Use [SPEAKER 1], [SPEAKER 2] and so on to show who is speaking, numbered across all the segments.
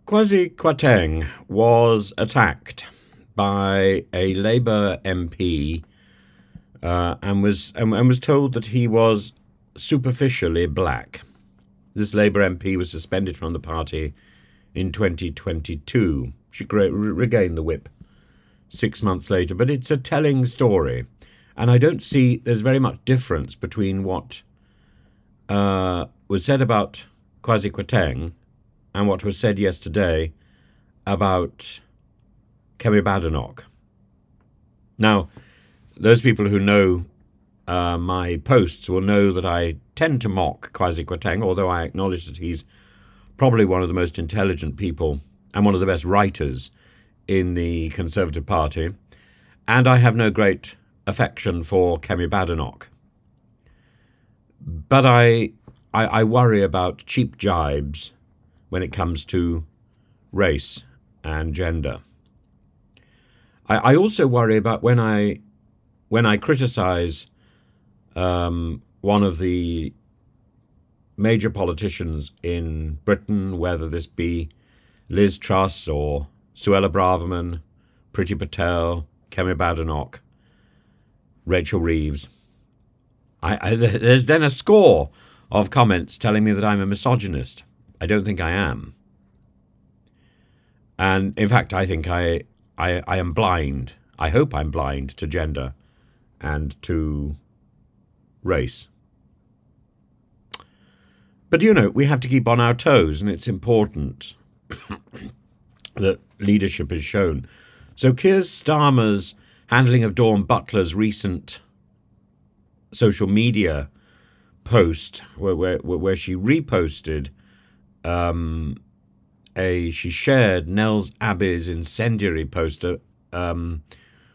[SPEAKER 1] Kwasi Kwarteng was attacked by a Labour MP and was told that he was superficially black. This Labour MP was suspended from the party in 2022. She regained the whip 6 months later, but it's a telling story. And I don't see there's very much difference between what was said about Kwasi Kwarteng and what was said yesterday about Kemi Badenoch. Now, those people who know my posts will know that I tend to mock Kwasi Kwarteng, although I acknowledge that he's probably one of the most intelligent people and one of the best writers in the Conservative Party. And I have no great affection for Kemi Badenoch. But I worry about cheap jibes when it comes to race and gender. I also worry about when I criticize one of the major politicians in Britain, whether this be Liz Truss or Suella Braverman, Priti Patel, Kemi Badenoch, Rachel Reeves. There's then a score of comments telling me that I'm a misogynist. I don't think I am. And in fact, I think I am blind. I hope I'm blind to gender and to race. But, you know, we have to keep on our toes, and it's important that leadership is shown. So Keir Starmer's handling of Dawn Butler's recent social media post, where she reposted she shared Nels Abbey's incendiary poster,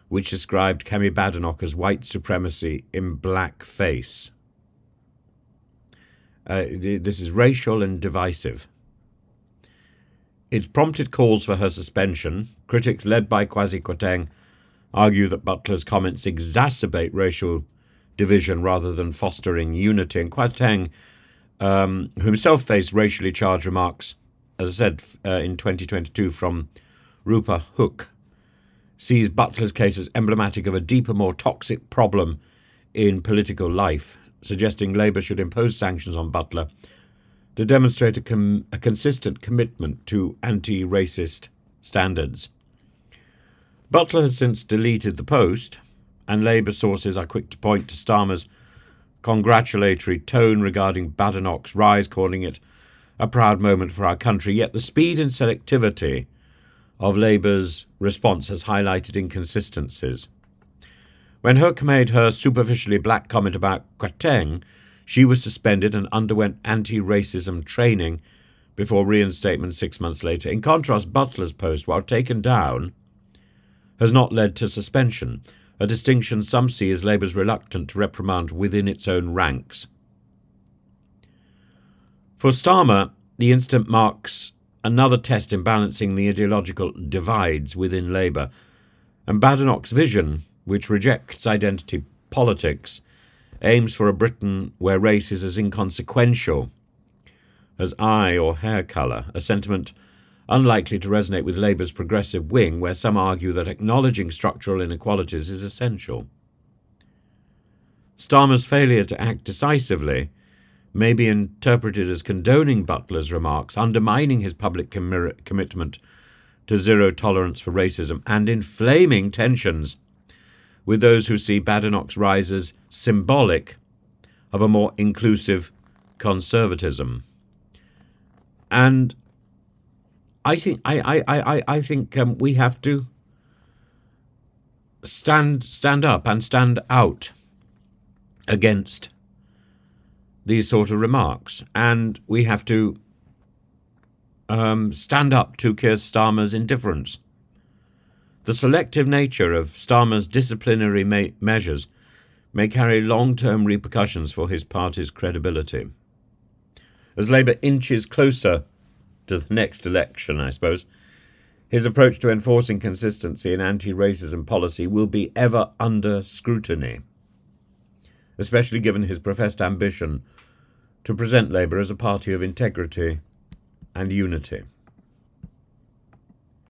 [SPEAKER 1] which described Kemi Badenoch as white supremacy in blackface. This is racial and divisive. It's prompted calls for her suspension. Critics led by Kwasi Kwarteng argue that Butler's comments exacerbate racial division rather than fostering unity. And Kwarteng, who himself faced racially charged remarks, as I said, in 2022 from Rupa Hook, sees Butler's case as emblematic of a deeper, more toxic problem in political life, suggesting Labour should impose sanctions on Butler to demonstrate a consistent commitment to anti-racist standards. Butler has since deleted the post, and Labour sources are quick to point to Starmer's congratulatory tone regarding Badenoch's rise, calling it a proud moment for our country. Yet the speed and selectivity of Labour's response has highlighted inconsistencies. When Hook made her superficially black comment about Kwarteng, she was suspended and underwent anti-racism training before reinstatement 6 months later. In contrast, Butler's post, while taken down, has not led to suspension, a distinction some see as Labour's reluctant to reprimand within its own ranks. For Starmer, the incident marks another test in balancing the ideological divides within Labour, and Badenoch's vision, which rejects identity politics, aims for a Britain where race is as inconsequential as eye or hair colour, a sentiment unlikely to resonate with Labour's progressive wing, where some argue that acknowledging structural inequalities is essential. Starmer's failure to act decisively may be interpreted as condoning Butler's remarks, undermining his public commitment to zero tolerance for racism, and inflaming tensions with those who see Badenoch's rise as symbolic of a more inclusive conservatism. And I think we have to stand up and stand out against these sort of remarks, and we have to stand up to Keir Starmer's indifference. The selective nature of Starmer's disciplinary measures may carry long-term repercussions for his party's credibility. As Labour inches closer to the next election, I suppose, his approach to enforcing consistency in anti-racism policy will be ever under scrutiny, especially given his professed ambition to present Labour as a party of integrity and unity.